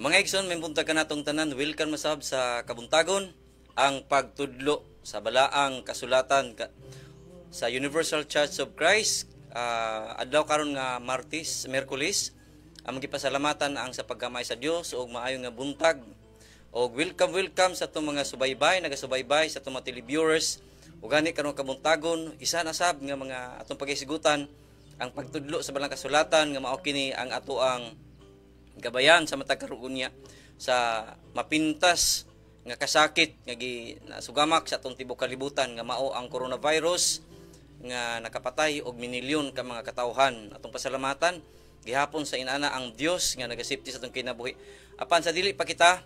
Mga igsoon, may buntag ka natong tanan, welcome masab sa kabuntagon, ang pagtudlo sa balaang kasulatan sa Universal Church of Christ. Adlaw karon nga Merkulis, ang magipasalamatan ang sa paggamay sa Dios og maayo nga buntag. Og welcome sa itong mga subaybay, nagasubaybay sa itong mga televiewers. O gani karon kabuntagon, isa na sab nga mga atong pagisigutan ang pagtudlo sa balang kasulatan nga mao kini ang ato ang gabayan sa matag karunya sa mapintas nga kasakit nga sugamak sa atong tibuok kalibutan nga mao ang coronavirus nga nakapatay og minilyon ka mga katawhan. Atong pasalamatan gihapon sa inana ang Dios nga nagasipti sa atong kinabuhi. Apan sa dili pa kita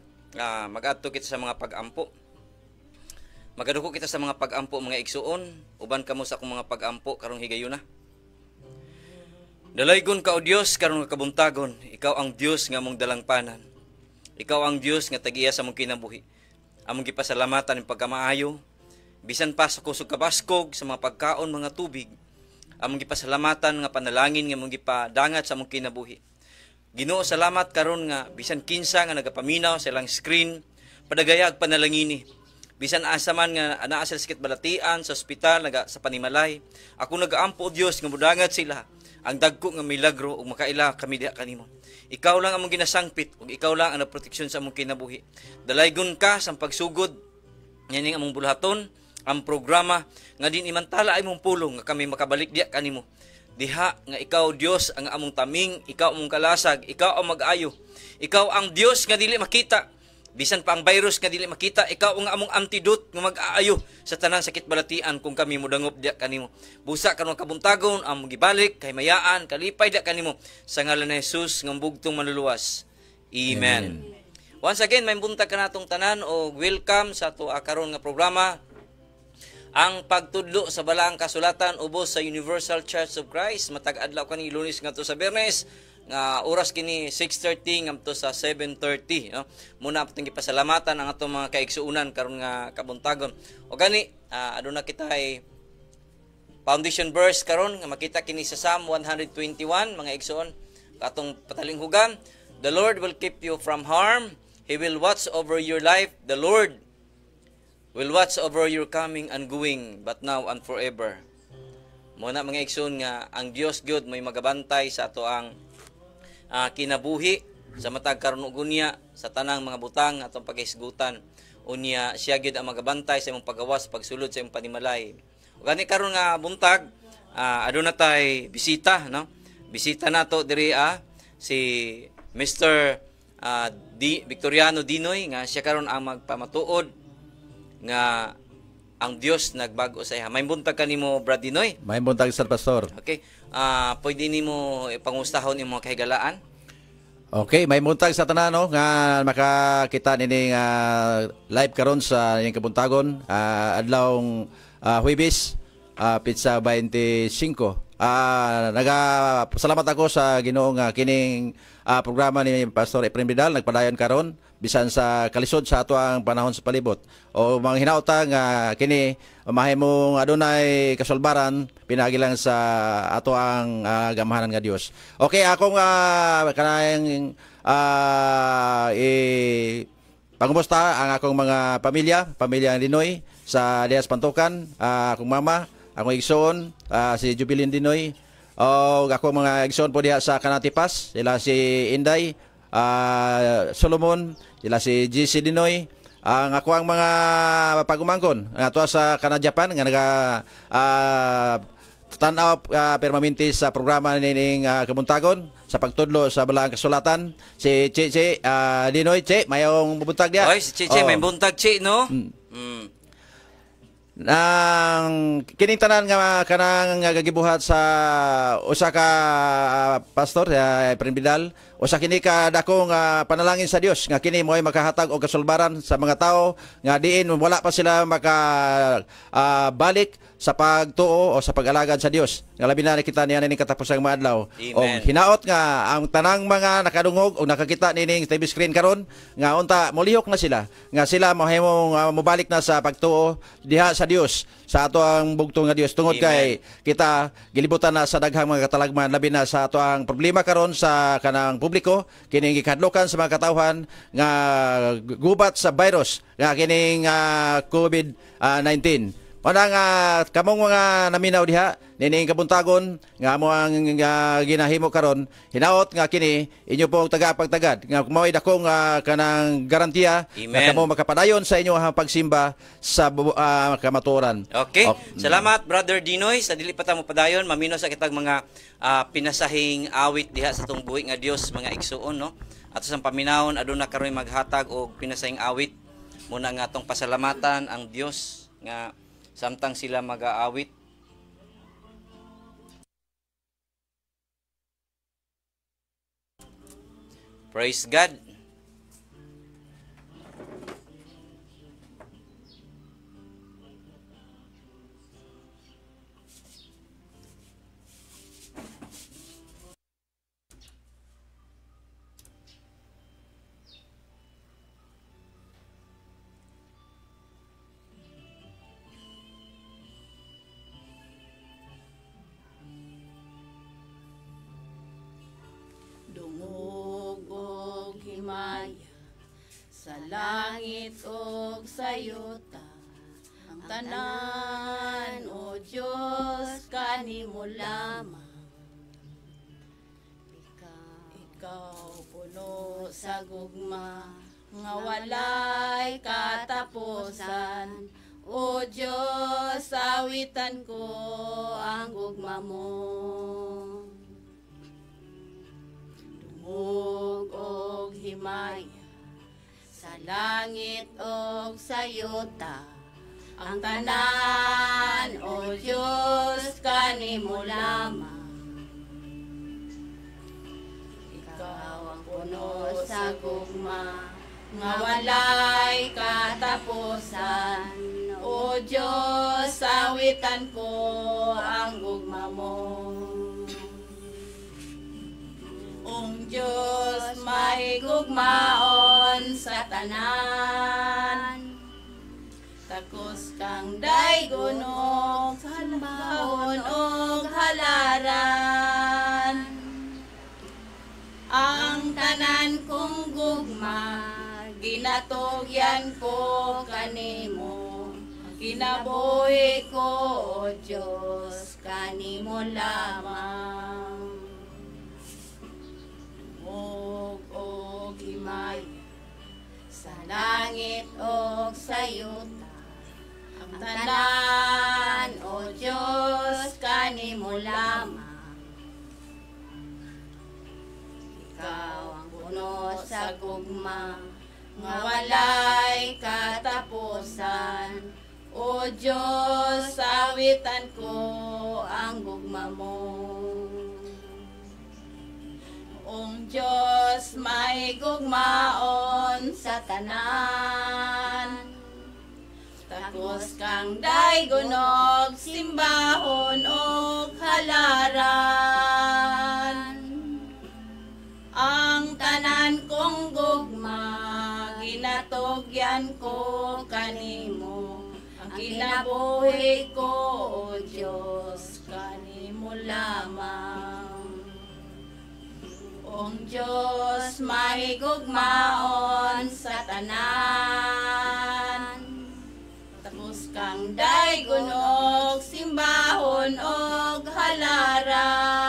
mag-adto kita sa mga pag-ampo. Magaduko kita sa mga pag-ampo mga igsuon, uban kamo sa akong mga pag-ampo karong higayuna. Dalaygon ka o Dios karon nga kabuntagon, ikaw ang Dios nga mong dalangpanan. Ikaw ang Dios nga tag-iya sa mong kinabuhi. Among gipasalamatan ng pagkamaayo, bisan pa sa kusog kabaskog sa mga pagkaon, mga tubig. Among gipasalamatan nga panalangin nga mong gipadangat sa mong kinabuhi. Ginoo, salamat karon nga bisan kinsa nga nagapaminaw sa ilang screen, padagayag panalangini. Bisan asa man nga anaa sa sakit balatian sa ospital, sa panimalay, ako nagaampo o Dios nga mudangat sila ang dagko nga milagro ug makaila kami diha kanimo. Ikaw lang among ginasangpit ug ikaw lang ang proteksyon sa among kinabuhi. Dalaygon ka sa pagsugod nganing among bulahaton, ang programa nga din imantala ay mong pulong nga kami makabalik diha kanimo. Diha nga ikaw Dios ang among taming, ikaw among kalasag, ikaw ang mag-ayo. Ikaw ang Dios nga dili makita. Bisan pa ang virus nga dili makita, ikaw ang among antidote nga mag-aayo sa tanang sakit balatian kung kami mudangop diha kanimo. Busa karon kabuntagon ang gibalik kay mayaan, kalipay diha kanimo sa ngalan ni Jesus nga bugtong manluluwas. Amen. Once again, may buntag ka natong tanan o welcome sa ato karon nga programa, ang pagtudlo sa balaang kasulatan ubos sa Universal Church of Christ. Matag adlaw kani Lunes ngadto sa Biyernes nga oras kini 6:30 ngadto sa 7:30, no? Muna atong gipasalamatan ang atong mga kaigsuunan karon nga kabuntagon. O gani aduna kita ay foundation verse karon nga makita kini sa Psalm 121 mga igsuon katong patalinghugan. The Lord will keep you from harm. He will watch over your life. The Lord will watch over your coming and going, but now and forever. Muna mga igsoon nga ang Dios God may magabantay sa ato ang kinabuhi sa matag karon ug unya sa tanang mga butang atong paghisgutan. Unya siya gyud ang magabantay sa imong pagawas, pagsulod sa imong panimalay. Ug gani karon nga buntag aduna tay bisita, no? Bisita nato diri si Mr. Victoriano Dinoy nga siya karon ang magpamatuod nga ang Dios nagbago sa iya. May buntag kanimo Brad Dinoy? May buntag Sir Pastor. Okay. Pwede nimo ipangustahon imong kahigalaan? Okay, may buntag sa tanan no nga makakita nini live karon sa inyong kabuntagon adlawng Huwebes pizza 25. Salamat ako sa Ginoo nga kining programa ni Pastor Efrem Vidal nagpadayon karon bisan sa kalisod sa ato ang panahon sa palibot o mga hinauta nga kini mahimong adunay kasulbaran pinagi lang sa ato ang gamahanan nga Dios. Okay, akong kanang pangumusta ang akong mga pamilya Dinoy sa Dias Pantukan, akong mama, akong igsoon si Jubilin Dinoy, o akong mga igsoon po diha sa Kanatipas, sila si Inday, Solomon, sila si GC Dinoy, ang ako ang mga pagumangkon nga tuwa sa Japan nga naga tanaw permanente sa programa nining kabuntagon sa pagtudlo sa balaang kasulatan, si Che Dinoy. Che, mayong buntag diha. Oy, si Che, may buntag Che, no? Nang kining tanan nga kanang gagibuhat sa usa ka pastor Efrem Vidal, usa kini ka dakong panalangin sa Dios nga kini mo'y makahatag og kasulbaran sa mga tao nga diin wala pa sila balik sa pagtuo o sa pag-alagad sa Dios. Nga labi na nakita niya ning katapusang maadlaw. O hinaot nga ang tanang mga nakadungog o nakakita nining TV screen karon nga unta molihok na sila nga sila mahimong mobalik na sa pagtuo diha sa Dios, sa ato ang bugtong nga Dios tungod kay kita gilibutan na sa daghang mga katalagman labi na sa ato ang problema karon sa kanang publiko kining gikadlokan sa mga katawhan nga gubat sa virus nga kining COVID-19. Manang kamong mga naminaw diha nining kabuntagon nga mo ang ginahimo karon hinaot nga kini inyo pong tagapagtagad nga mao'y dakong kanang garantiya nga kamo makapadayon sa inyo ang pagsimba sa kamatuoran. Okay. Salamat Brother Dinoy sa dili pa ta mo padayon mamino sa kitag mga pinasahing awit diha sa tong buhi nga Dios mga igsuon no. Ato sang paminawon aduna karon maghatag og pinasahing awit muna nga atong pasalamatan ang Dios nga samtang sila mag-aawit. Praise God. Dungog og himaya sa langit og sayota ang tanan o Diyos kanimo lamang. Ikaw puno sa gugma nga walay katapusan. O Diyos, awitan ko ang gugma mo. Dungog og himaya sa langit og sayota ang tanan o Diyos kanimo lamang. Ikaw ang puno sa gugma nga walay katapusan. O Diyos, awitan ko ang gugma mo. Ang Diyos may gugmaon sa tanan, takos kang daygonog, halahon og halaran. Ang tanan kong gugma, ginatugyan ko kanimo. Kinabuhi ko, O Diyos, kanimo lamang. Og himaya sa langit og sayuta ang tanan o Diyos kanimo lamang. Ikaw ang puno sa gugma nga walay katapusan. O Diyos, awitan ko ang gugma mo. Ang Diyos may gugmaon sa tanan, takos kang daygonog, simbahon og halaran. Ang tanan kong gugma, ginatugyan ko kanimo. Ang kinabuhi ko, O Diyos, kanimo lamang. Ang Diyos may gugmaon sa tanan, tapos kang daygonog, simbahon og halaran.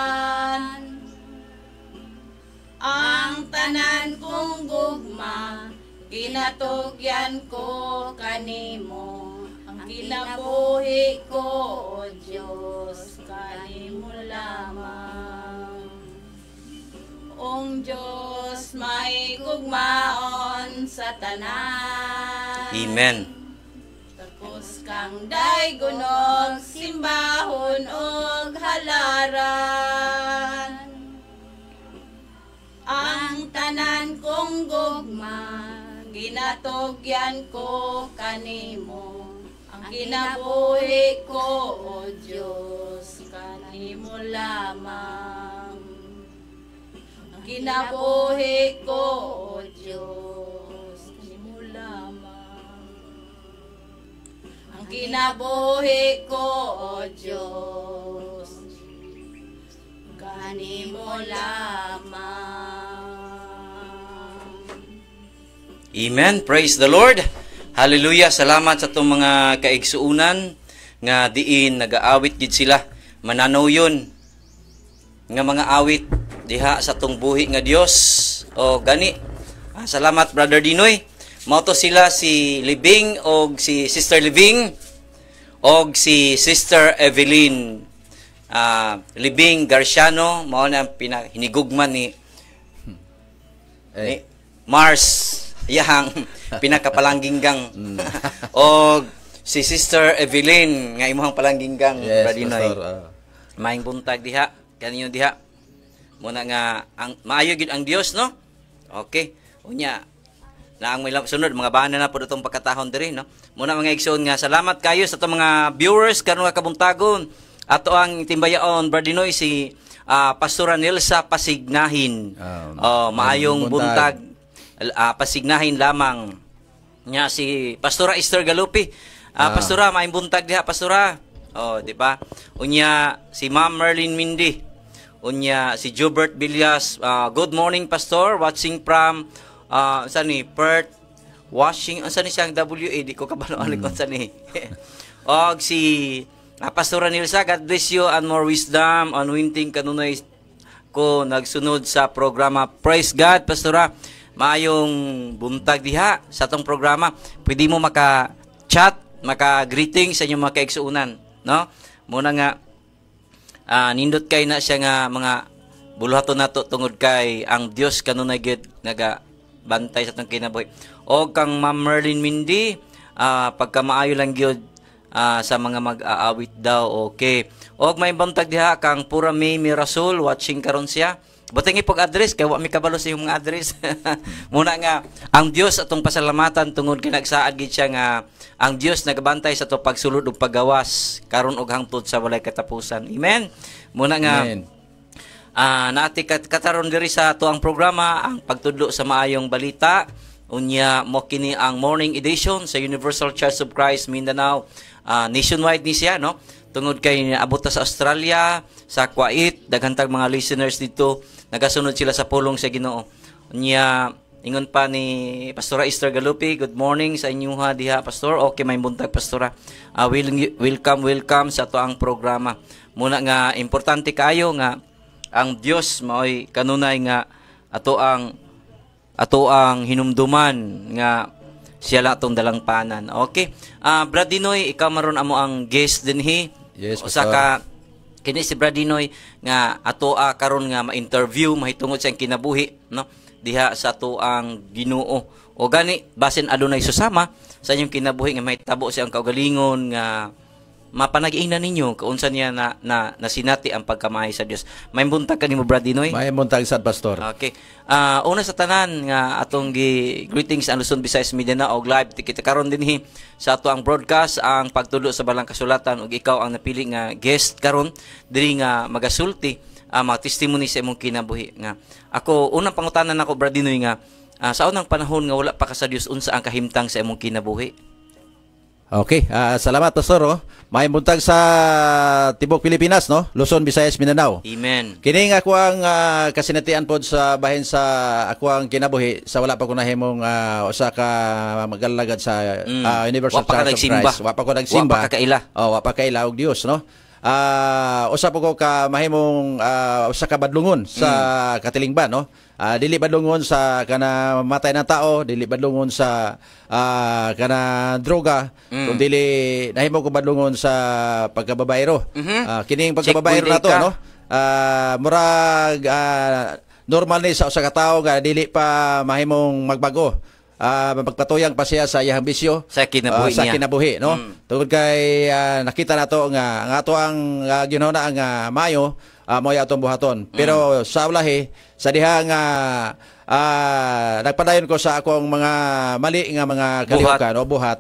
Ang tanan kong gugma, ginatugyan ko kanimo. Ang kinabuhi ko, O Diyos, kanimo lamang. Ang Diyos may gugmaon sa tanan. Amen. Tapos kang daygonog, simbahon og halaran. Ang tanan kong gugma, ginatugyan ko kanimo. Ang kinabuhi ko, O Diyos, kanimo lamang. Kinabuhi ko, O Diyos, kanimo lamang. Ang kinabuhi ko, O Diyos, kanimo lamang. Amen. Praise the Lord. Hallelujah. Salamat sa itong mga kaigsuunan nga diin nagaawit gid sila. Mananaw yun nga mga awit diha sa itong buhi nga Dios. O gani. Salamat Brother Dinoy. Mao to sila si Libing o si Sister Libing o si Sister Evelyn Libing Garciano. Mao na hinigugman ni Mars yang pinakapalangginggang. O si Sister Evelyn nga imong palangginggang. Yes, Brother Dinoy. Pastor. Maayong buntag diha. Kaninyo diha. Muna nga ang maayo gid ang Dios, no? Okay. Unya na ang may sunod mga bana na po itong pagkatahon diri, no? Muna mga igsoon nga salamat kayo sa itong mga viewers karon nga kabuntagon. Ato ang timbayaon Brother Dinoy si Pastora Nilsa Pasignahin. Maayong buntag. Pasignahin lamang nya si Pastora Esther Galupi. Pastora maayong buntag diha Pastora. Di ba? Unya si Ma'am Merlin Mindy. Unya si Jubert Villas. Good morning Pastor, watching from saan ni Perth, Washington. Saan ni siyang WA? Di ko kabalo alikon saan ni. Og si Pastora Nilsa, God bless you and more wisdom, anointing kanunay ko nagsunod sa programa. Praise God, Pastora. Maayong buntag diha sa tong programa. Pwede mo maka-chat, maka-greeting sa inyong mga kaigsuunan, no? Muna nga nindot kay na siya nga mga buluhaton nato tungod kay ang Dios kanunay gid naga bantay sa tong kinabuhi. O kang Ma'am Merlin Mindy, pagka maayo lang gyud sa mga mag-aawit daw. Okay. O may buntag diha kang Pura May Mirasul, watching karon siya. Buting ipog address kay wa mi kabalo sa imong address. Muna nga ang Dios atong pasalamatan tungod kay nagsaad gid siya nga ang Dios nagabantay sa to pagsulod ug paggawas karon og hangtod sa walay katapusan. Amen. Muna nga naati kataron diri sa tuang programa ang pagtudlo sa maayong balita. Unya mo kini ang morning edition sa Universal Church of Christ Mindanao. Nationwide ni siya, no? Tungod kay abot sa Australia, sa Kuwait, daghang tag mga listeners dito, nagasunod sila sa pulong sa Ginoo. Unya ingon pa ni Pastora Esther Galupi, good morning sa inyo diha Pastor. Okay, may buntag Pastora. Welcome sa ato ang programa. Muna nga importante kayo nga ang Dios maoy kanunay nga ato ang hinumduman nga siya lang atong dalangpanan. Okay. Brad Dinoy, ikaw maron amo ang guest dinhi. Yes, usa ka kini si Brad Dinoy nga ato karon nga ma-interview mahitungod sa kinabuhi, no? Diha sa ato ang Ginoo. O gani basin adunay susama sa inyong kinabuhi nga mahitabo siyang kaugalingon nga mapanag-ina ninyo kaunsa niya na sinati ang pagkamahay sa Dios. May buntag kanimo Brad Dinoy? May buntag sad Pastor. Okay. Una sa tanan nga atong greetings ang Luzon, Visayas, Mindanao og live kita karon dinhi sa ato ang broadcast ang pagtulo sa balang kasulatan ug ikaw ang napili nga guest karon diri nga magasulti mga testimony sa imong kinabuhi nga. Ako unang pangutanan nako Brad Dinoy nga sa unang panahon nga wala pa ka sa Dios unsa ang kahimtang sa imong kinabuhi? Okay, salamat Pastor. May buntag sa Tibok Pilipinas, no? Luzon, Visayas, Mindanao. Amen. Kini nga ako ang kasinatian pod sa bahin sa ako ang kinabuhi sa wala pa ko nahimong usa ka magalagad sa Universal Church of Christ. Wa pa ko nagsimba. Wa pa kaila. Wa pa kaila og Dios, no? Usa po ko ka mahimong usa ka badlungon sa katilingban, no? Dili badlungon sa kana matay na tao, dili badlungon sa kana droga, kundi dili nahimo ko badlungon sa pagkababaero. Kining pagkababaero nato, no? Murag normal ni sa usa ka tawo nga dili pa mahimong magbago. Magpatuyang pa siya sa iyang bisyo sa kinabuhi sa kinabuhi, no? Tungod kay nakita nato nga ato ang ginhona ang mayo mo atong buhaton. Pero sa ulahi sa diha nga nagpadayon ko sa akong mga mali nga mga kalihukan o buhat,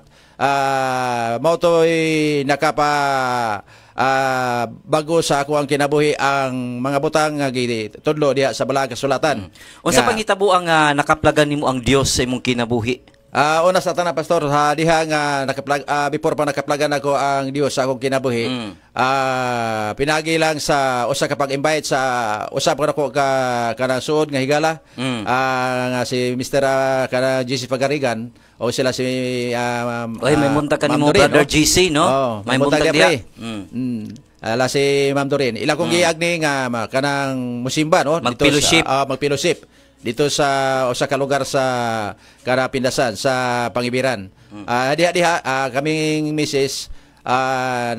mao toy nakapa bago sa ako ang kinabuhi ang mga butang nga tudlo diha sa balang kasulatan. Unsa pang hitabo ang nakaplagan nimo ang Dios sa imong kinabuhi? Una sa tanan pastor diha nga before pa nakaplagan ako ang Dios sa akong kinabuhi. Pinagi lang sa usa ka pag-invite sa usap ko nako kanang suod nga higala. Nga si Mr. kana GC Pagarigan o sila si Oy, may munta ka nimo brother GC, no? May munta diha. Ala si Ma'am Dorin. Ila kong giagni nga kanang musimba, no? Magfellowship dito sa usa ka lugar sa Pindasan sa Pangibiran. Diha kaming misis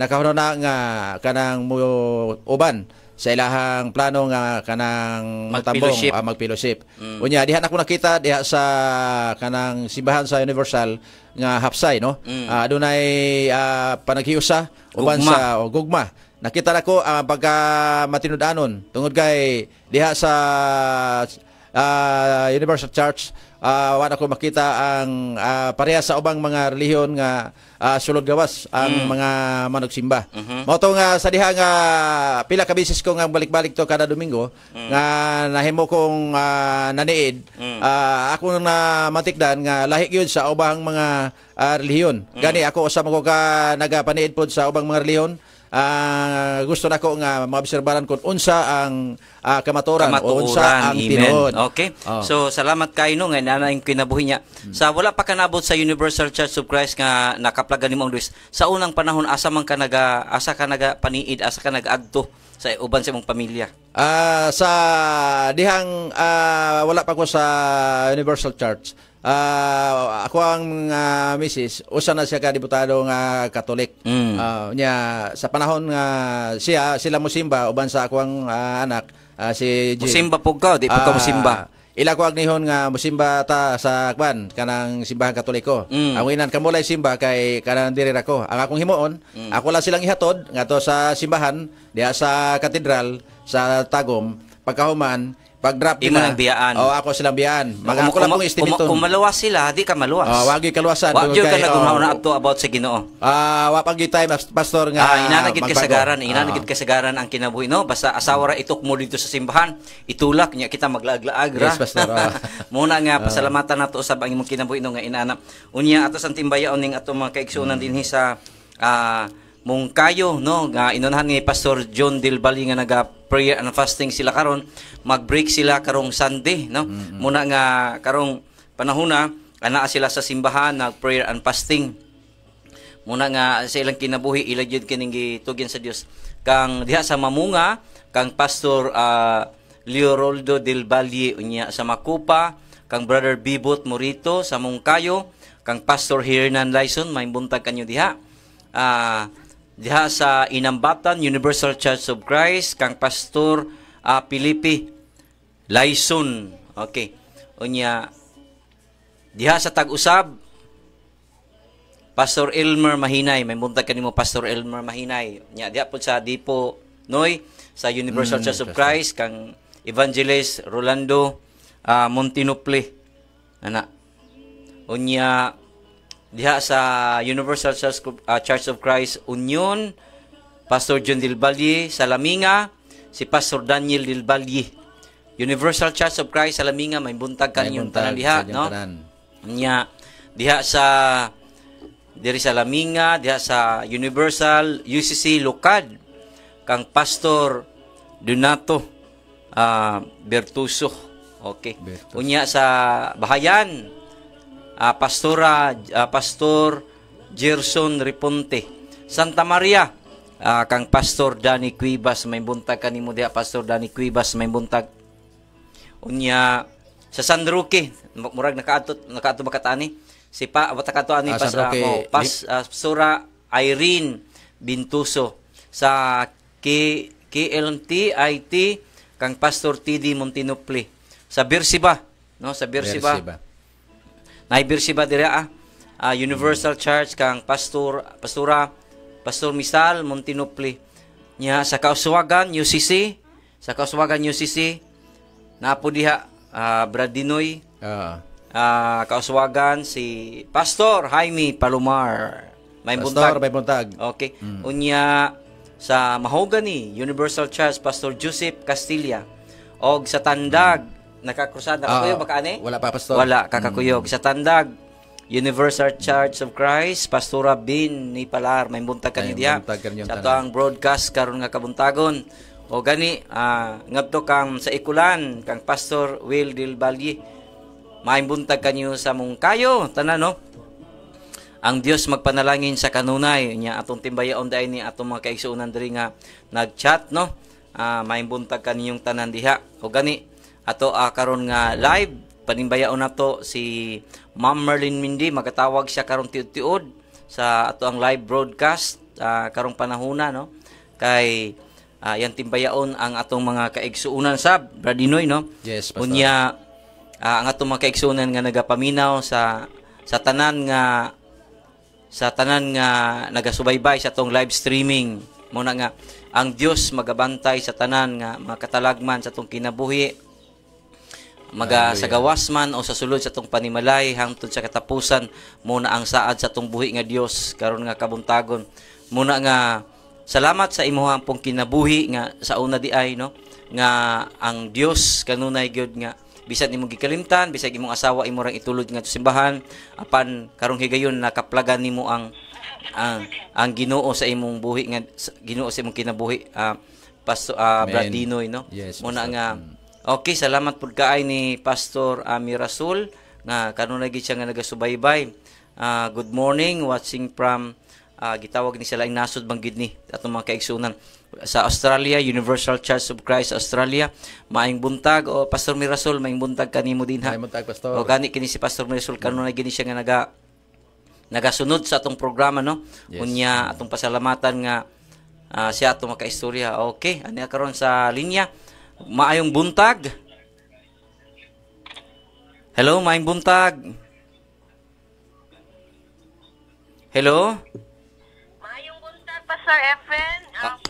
nakahuno na nga kanang uban sa ilahang plano nga kanang magfellowship. Unya diha na ko nakita diha sa kanang simbahan sa Universal nga Hapsay, no? Adunay panaghiusa uban sa gugma. Nakita nako ang pagka matinud-anon tungod kay diha sa Universal Church wala ko makita ang pareha sa ubang mga relihiyon nga sulod gawas ang mga manugsimba. Mao to nga sa diha nga pila ka beses ko nga balik-balik to kada Domingo nga nahimo kong naniid. Ako na matikdan nga lahi gyud sa ubang mga relihiyon. Gani ako usa ko ka nagapaniid pod sa ubang mga relihiyon. Gusto nako nga maobserbaran kung unsa ang kamaturan o unsa ang tinuod. Okay. So salamat kayo no nga nanay kinabuhi niya. Sa wala pa kanabot sa Universal Church of Christ nga nakaplagan nimo ang Dios. Sa unang panahon asa ka naga paniid, asa ka nag-agto sa uban sa imong pamilya? Sa dihang wala pa ko sa Universal Church. Ako ang misis, usa na siya ka diputado nga Katolik. Nya sa panahon nga sila musimba uban sa ako ang anak si Jim. Musimba pug ka, di pug ka musimba. Ila ko agnihon nga musimba ta sa kwan kanang simbahan Katoliko. Ang inan kamulay simba kay kanang diri ako. Ang akong himuon, ako lang silang ihatod ngadto sa simbahan diha sa katedral sa Tagum. Pagkahuman pag-drop nila, biyaan. Ako silang biyaan. Ako lang pong estimate. Kung maluwas sila, di ka maluwas. Wagi kaluwasan. Wag yun ka nagumawna up to about sa Ginoo. Wapag tayo, pastor nga. Inanagid kasagaran ang kinabuhi, no? Basta asawa ra itok mo dito sa simbahan, itulak niya kita maglaag-laag ra. Yes, pastor. Muna nga, pasalamatan nato usab ang imong kinabuhi, no? Nga inana. Unya, atos ang timbayaon ning ato mga kaigsunan dinhi sa Mungkayo, no? Nga inunahan ni Pastor John Del Valle nga naga-prayer and fasting sila karon. Mag-break sila karong Sunday, no? Muna nga karong panahona ana sila sa simbahan nag-prayer and fasting. Muna nga sa ilang kinabuhi ila gyud kining gitugyan sa Dios. Kang diha sa Mamunga, kang Pastor Leoroldo Del Valle unya sa Makupa, kang Brother Bibot Morito sa Mungkayo, kang Pastor Hernan Lyson may buntag kanyo diha. Diha sa Inambatan Universal Church of Christ kang Pastor Pilipi Lyson. Okay. Unya diha sa Tag-Usab Pastor Elmer Mahinay, may buntag kanimo Pastor Elmer Mahinay. Nya diha pud sa Dipo Noy sa Universal Church of Christ kang Evangelist Rolando Montinople. Ana. Unya diha sa Universal Church of Christ Union, Pastor John Del Valle sa Laminga, si Pastor Daniel Del Valle. Universal Church of Christ sa Laminga, may buntag kanyong tanan diha, no? Nya diha sa diri sa Laminga, diha sa Universal UCC Lokad, kang Pastor Donato Bertuso. Okay. Unya sa Bahayan, Pastor Gerson Riponte. Santa Maria, kang Pastor Danny Cuibas, may buntag kanimo diha Pastor Danny Cuibas, may buntag. Unya sa San Roque, murag nakaadto makatani si watakato ani Pastora Irene Bintuso sa KLT IT kang Pastor TD Montinople sa Birsiba, no? Sa Birsiba. Naibirsiba dira Universal Church kang Pastor Misal Montinople nya sa Kauswagan UCC napo diha Bradinoy Kauswagan si Pastor Jaime Palomar may buntag. Okay. Unya sa Mahogany Universal Church Pastor Joseph Castilla og sa Tandag nakakrusada kakuyo baka ani? Wala pa pastor. Wala kakakuyog sa Tandag Universal Church of Christ, Pastora Bin ni Palar, may buntag kanyo diha. Sa ato ang broadcast karon nga kabuntagon. O gani, ngadto kang sa ikulan, kang Pastor Will Del Valle. May buntag kanyo sa mong kayo, tanan no? Ang Dios magpanalangin sa kanunay nya atong timbayaon dai ni atong mga kaigsuonan diri nga nag-chat no. May buntag kaniyong tanan diha. O gani, ato karon nga live panimbayaon nato si Ma'am Merlin Mindy, magatawag siya karon tiud-tiud sa ato ang live broadcast karong panahona no. Kay yan timbayaon ang atong mga kaigsuonan sa Bradinoy no. Yes, Pastor. Unya ang atong mga kaigsuonan nga nagapaminaw sa tanan nga nagasubaybay sa atong live streaming. Muna nga ang Dios magabantay sa tanan nga mga katalagman sa atong kinabuhi, magasagawas man o sa sulod sa atong panimalay hangtod sa katapusan. Muna ang saad sa atong buhi nga Dios karon nga kabuntagon. Muna nga salamat sa imuhang pong kinabuhi nga sa una di ay no, nga ang Dios kanunay gyud nga bisan imong gikalimtan, bisan imong asawa imo rang itulod nga simbahan, apan karong higayon nakaplagan nimo ang Ginoo sa imong buhi nga Ginoo sa imong kinabuhi, Brad Dinoy no. Yes, muna nga okay, salamat pud kaay ni Pastor Mirasol nga kanunay gid siya nga nagasubaybay. Good morning, watching from gitawag ni sila nasod banggid ni atong mga kaigsunan sa Australia, Universal Church of Christ Australia. Maayong buntag o Pastor Mirasol, maayong buntag kanimo din ha. Maayong buntag, Pastor. O gani kini si Pastor Mirasol kanunay gini siya nga nagasunod sa atong programa no. Yes. Unya atong pasalamatan nga siya atong makaistorya. Okay, ani karon sa linya. Maayong buntag. Hello, maayong buntag. Hello? Maayong buntag, Pastor Efren,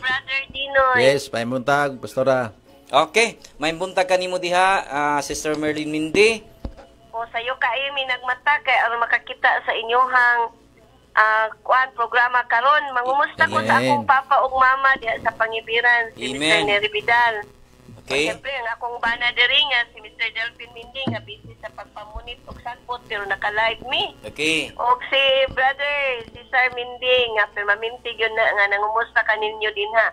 Brother Dinoy. Yes, maayong buntag, Pastora. Okay, maayong buntag kanimo diha, Sister Merlin Mindy. O sayo kayo mi nagmata kay aron makakita sa inyohang programa karon. Mangumusta ko sa Amen. akong papa ug mama diha sa Pangibiran, si Amen. Mr. Nery Vidal. Okay. Siyempre, ang akong bana diri nga si Mr. Delphin Mindy nga busy sa pagpamunit og sakpot pero naka-live me. Okay. Og si Brother Cesar Mindy nga permanente yun na nga nangumusta kaninyo din ha.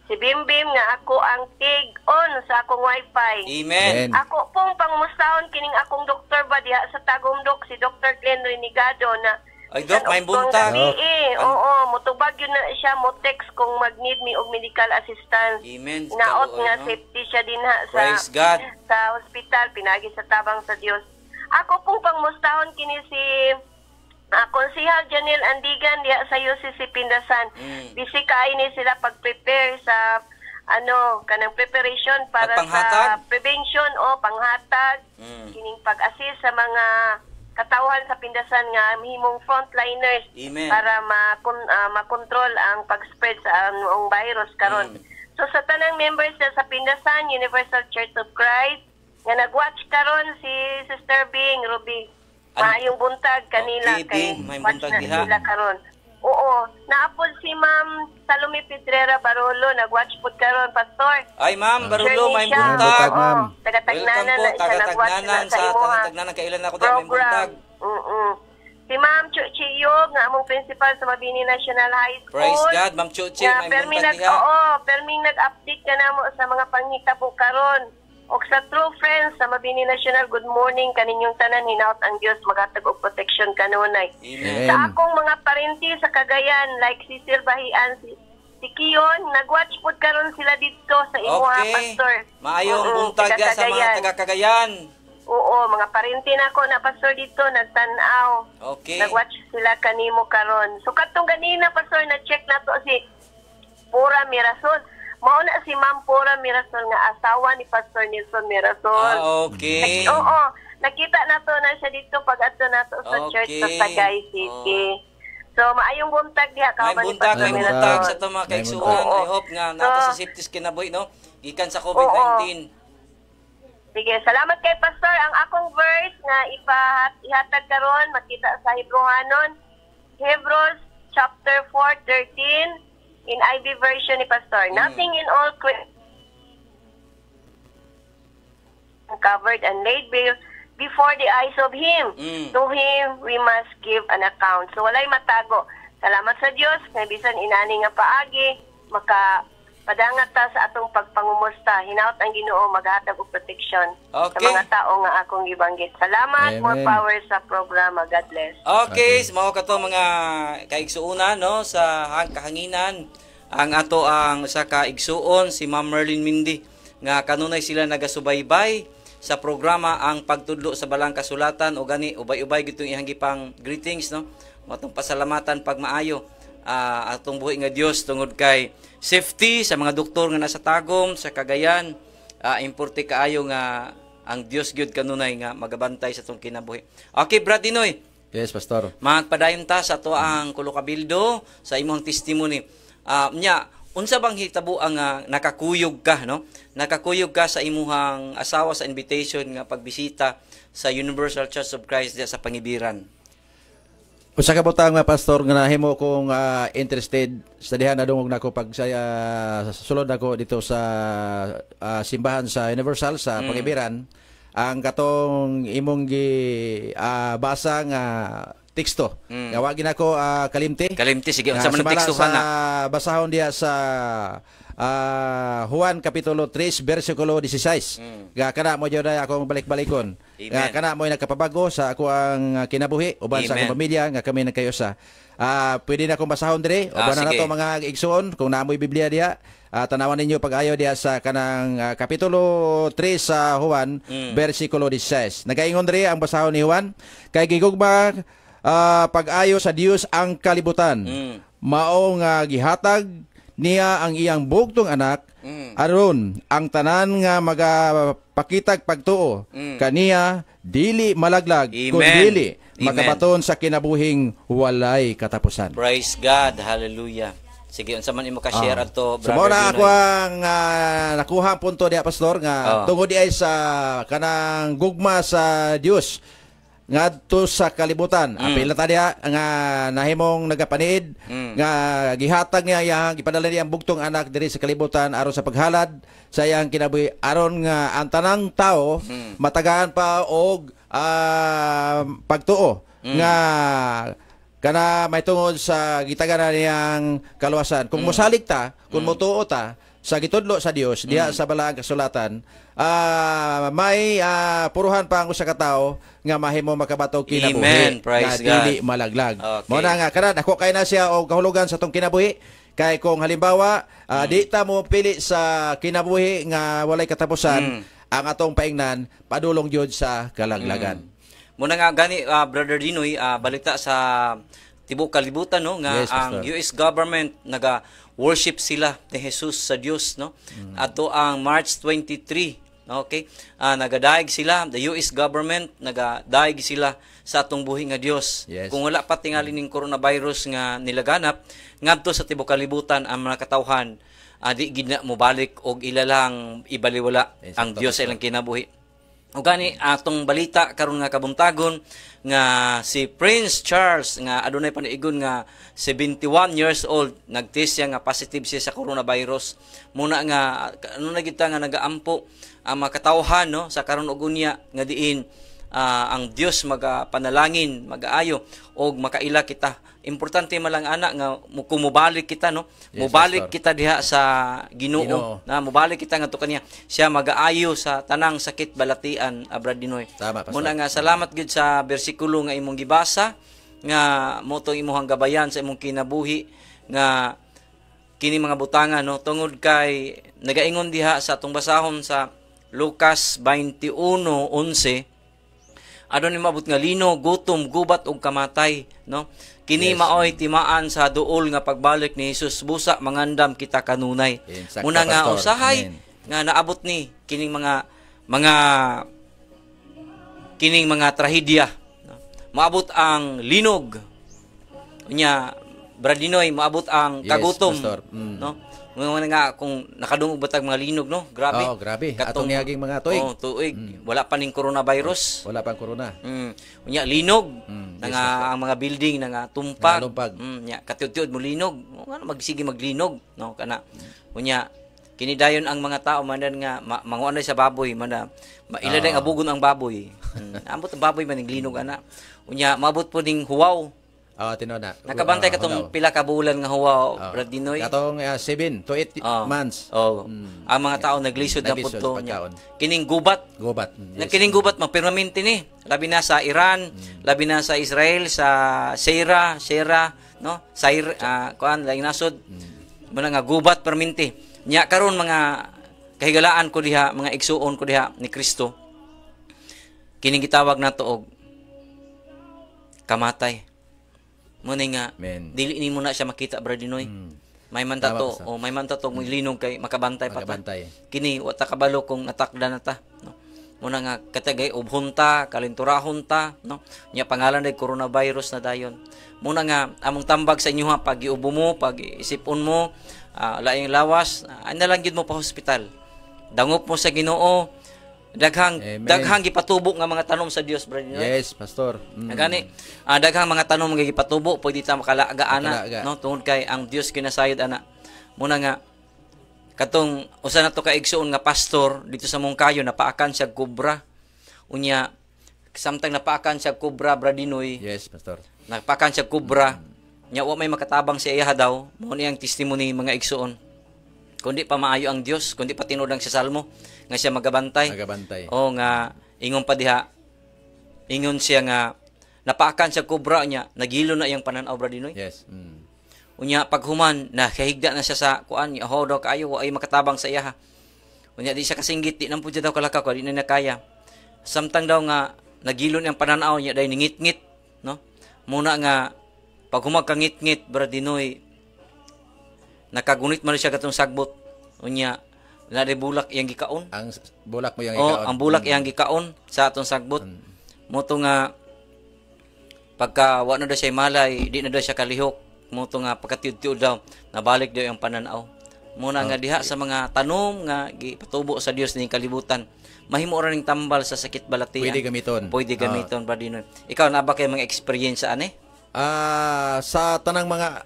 Si Bimbim nga ako ang tig-on sa akong wifi. Amen. Ako pong pangumustahon kining akong doktor ba diha sa Tagumdok, si Dr. Glenn Renegado na Ay, Dok, may buntag. Oo, mutubag yun na siya mo text kung mag-need me og medical assistance. Amen. Naot Tao, nga no? safety siya din ha sa Praise God. sa hospital pinagi sa tabang sa Dios. Ako pong pangumustahon kini si Konsehal Janel Andigan diha sa UCC Pindasan. Busy kaay ni sila pag-prepare sa kanang preparation para sa prevention o panghatag kining pag-assist sa mga katawhan sa Pindasan nga himong frontliners. Amen. Para makontrol ang pag-spread sa ang virus karon. So sa tanang members sa Pindasan Universal Church of Christ nga nag-watch karon si Sister Bing Ruby. Maayong buntag kanila Okay, kay may watch buntag na diha. sila karon. Oo, naapod si Ma'am Salome Pedrera Barolo, nag-watch pod karon, Pastor. Ay, Ma'am, Barulo, may Siya. buntag. Buntag, ma'am. Oo, taga-tagnanan Welcome po, na siya nag-watch taga-tagnanan na sa sa imuha taga-tagnanan. Kailan ako dahil may buntag. program. Si Ma'am Chuchiyog, nga among principal sa Mabini National High School. Praise God, Ma'am Chuchi, Nga, may permi buntag diha. perming nag-update ka namo sa mga panghitabo karon. O sa True Friends sa Mabini National, good morning kaninyong tanan, hinaut ang Dios magatag og protection kanunay. Amen. Sa akong mga parenti sa Cagayan, like si Sir Bahian, si Kiyon, nag-watch pod karon sila dito sa imo ha, Okay. Pastor. Maayong buntag taga diha sa mga Cagayan. taga-Cagayan. Oo, mga parenti na ako na Pastor dito, nagtan-aw. Okay. Nag-watch sila kanimo karon. So katong ganina Pastor na check na to si Pura Mirasol. Mao na si Ma'am Pura Mirasol nga asawa ni Pastor Nelson Mirasol. Okay. Oo, nakita na to na siya dito pag ato na to sa church sa Okay. Tagay City. So maayong buntag diha May kauban ni buntag, Pastor may May buntag buntag. sa itong mga May kaigsunan. buntag. I hope nga So, nato sa safety kinabuhi, no? Gikan sa COVID-19. Sige, salamat kay Pastor. Ang akong verse nga ihatag karon makita sa Hebrewanon, Hebrews chapter 4:13 in IB version ni Pastor. Nothing in all covered and laid bare before the eyes of Him. To Him, we must give an account. So, walay matago. Salamat sa Dios nga bisan inani nga paagi makapadangat ta sa atong pagpangumusta. Hinaut ang Ginoo maghatag og protection sa Okay. mga tao nga akong gibanggit. Salamat, Amen. more power sa programa. God bless. Okay, mao kato mga kaigsuonan no sa kahanginan ang ato ang sa kaigsuon si Ma'am Merlin Mindy nga kanunay sila nagasubaybay sa programa ang pagtudlo sa balang kasulatan o gani ubay-ubay gitong ihang gipang greetings no. Matong pasalamatan pagmaayo atong buhi nga Dios tungod kay safety sa mga doktor nga nasa tagom sa Cagayan. Importante kaayo nga ang Dios gyud kanunay nga magabantay sa atong kinabuhi. Okay, Brad Dinoy. Yes, Pastor. Magpadayon ta sa to ang kulukabildo sa imong testimony. Unsa bang hitabo ang nakakuyog ka no? Nakakuyog ka sa imuhang asawa sa invitation nga pagbisita sa Universal Church of Christ diya sa Pangibiran. Usa ka butang nga pastor nga nahimo kong interested sa diha nadungog nako pag sulod nako dito sa simbahan sa Universal sa Pangibiran ang katong imong basa nga teksto. Nga wagi nako kalimti. Kalimti sige unsa man ang tekstuhan na? Basahon diha sa Juan kapitulo 3 bersikulo 16. Nga kana mo jud akong balik-balikon. Nga kana mo nakapabago sa ako ang kinabuhi uban sa akong pamilya nga kami nagkayusa. Pwede na akong basahon dire uban na nato mga igsuon kung naamoy Biblia diha. Tanawan ninyo pag-ayo diha sa kanang kapitulo 3 sa Juan bersikulo 16. Nagaingon dire ang basahon ni Juan kay gigugma pag-ayo sa Dios ang kalibutan. Mao nga gihatag niya ang iyang bugtong anak aron ang tanan nga magapakitag pagtuo kaniya dili malaglag kundi makabaton sa kinabuhing walay katapusan. Praise God. Hallelujah. Sige unsa man imo ka-share ato So, brother. na ako ang nakuha ang punto diha pastor nga tungod di ay sa kanang gugma sa Dios ngadto sa kalibutan. Apil na diha nga nahimong nagapaniid nga gihatag niya yang ipadala niya ang bugtong anak diri sa kalibutan aron sa paghalad sa iyang kinabuhi aron nga ang tanang tao matagaan pa og pagtuo nga kana may tungod sa gitaganan niyang kaluwasan. Kung mosalig ta, kung motuo ta sa gitudlo sa Dios diha sa balaang kasulatan, may puruhan pa ang usa ka tawo nga mahimo makabatog kinabuhi. Amen. Praise nga dili God. malaglag. Okay. Mao na nga kana dako kay na siya og kahulugan sa tong kinabuhi. Kay kung halimbawa di ta mo pili sa kinabuhi nga walay katapusan, ang atong paingnan padulong gyud sa kalaglagan. Muna nga gani Brother Dinoy balita sa tibok kalibutan no nga Yes, ang Pastor. US government worship sila ni Jesus sa Dios no. Ato ang March 23 okay, nagadaig sila, the US government nagadaig sila sa atong buhi nga Dios. Yes. Kung wala pa tingali ning coronavirus nga nilaganap, ngadto sa tibok kalibutan ang mga katawhan di gid na mobalik og ilalang ibaliwala Yes, ang Pastor. Dios sa ilang kinabuhi. O gani atong balita karon nga kabuntagon nga si Prince Charles nga adunay paniigon nga 71 years old nagtest siya nga positive siya sa coronavirus. Muna nga ano na kita nga nagaampo ang mga katawhan no sa karon ug unya nga diin ang Dios magapanalangin, magaayo og makaila kita. Importante malang ana nga kumubalik kita no. Yes, Mubalik Pastor. kita diha sa Ginoo. Ginoo. Na mubalik kita ngadto kaniya. Siya magaayo sa tanang sakit balatian Brad Dinoy. Tama, Pastor. Muna nga salamat gid sa bersikulo nga imong gibasa nga mo tong imong gabayan sa imong kinabuhi nga kini mga butangan no tungod kay nagaingon diha sa atong basahon sa Lucas 21:11 adon ni mabot nga lino, gutom, gubat ug kamatay no. Kini Yes. maoy timaan sa duol nga pagbalik ni Jesus busa mangandam kita kanunay. Insakto, Muna nga Pastor. usahay Amen. nga naabot ni kining mga trahedya no? Maabot ang linog unya Brad Dinoy, maabot ang Yes, kagutom Pastor. no. Mga nga kung nakadungog batag mga linog no, grabe. Oh, grabe. Katong- Atong niaging mga tuig. Oh, tuig. Wala pa ning coronavirus. Wala pang corona. Unya linog yes, nga ang mga building nga tumpag. Nga lumpag. Nya katiud-tiud mo linog. Nga magsige maglinog no kana. Unya Kini dayon ang mga tao manan nga manguan sa baboy man iladay nga bugon ang baboy. Ambot ang baboy man linog ana. Unya maabot po ning huwaw. Tino na. Nakabantay katong pila ka bulan nga huwaw, Brad Dinoy. Katong 7 to 8 months. Ang mga tao naglisod na pudto niya. Kining gubat. Gubat. Kining gubat magpermanente ni. Labi na sa Iran, labi na sa Israel, sa Syria, no? Sa kuan laing nasod. Muna nga gubat permanente. Nya karon mga kahigalaan ko diha, mga igsuon ko diha ni Kristo. Kining gitawag nato og kamatay. Muna nga, dili ni mo na siya makita, Brad Dinoy. May man tato, may man tato, may linog kay makabantay pa ta. Kini, wata kabalo kung natakda na ta. No? Muna nga, katagay, ubhunta, kalinturahon ta, no? Nya pangalan day coronavirus na dayon. Muna nga, among tambag sa inyo ha, pag iubo mo, pag isipon mo, laing lawas, nalanggid mo pa hospital. Dangop mo sa Ginoo, daghang gipatubo nga mga tanom sa Dios, Brad. Yes, pastor. Gani, daghang mga tanom nga gipatubo, pwede ta makalaga ana, no? Tungod kay ang Dios kinasayod ana. Muna nga katong usa na to ka igsuon nga pastor dito sa Mongkayo napaakan siya kobra. Unya samtang napaakan siya kobra, Brad Dinoy. Yes, pastor. Napaakan siya kobra. Nya wa may makatabang si iya daw. Mao ni ang testimony mga igsuon. Kundi pa maayo ang Dios, kundi pa tinudang sa salmo nga siya magabantay. O nga ingon pa diha. Ingon siya nga napaakan siya kobra niya, nagilo na iyang pananaw, Brad Dinoy. Yes. Unya paghuman na kahigda na siya sa kuan, ho daw kaayo wa ay makatabang sa iya. Unya di siya kasinggit, di nang pud daw kalakaw, di na nakaya. Samtang daw nga nagilo niyang pananaw niya dahil ningit-ngit, no? Muna nga paghumag ka ngit-ngit, Brad Dinoy, nakagunit man siya katong sagbot. Unya na bulak iyang gikaon. Ang bulak mo iyang gikaon. Ang bulak iyang gikaon sa atong sagbot. Moto nga pagka wa na daw siya malay, di na daw siya kalihok. Moto nga pagkatiud-tiud daw, nabalik daw yung pananaw. Muna nga diha sa mga tanom nga gipatubo sa Dios ning kalibutan. Mahimo ra ning tambal sa sakit balatian. Pwede gamiton, Brad Dinoy. Ikaw na ba kay mga experience ani? Sa tanang mga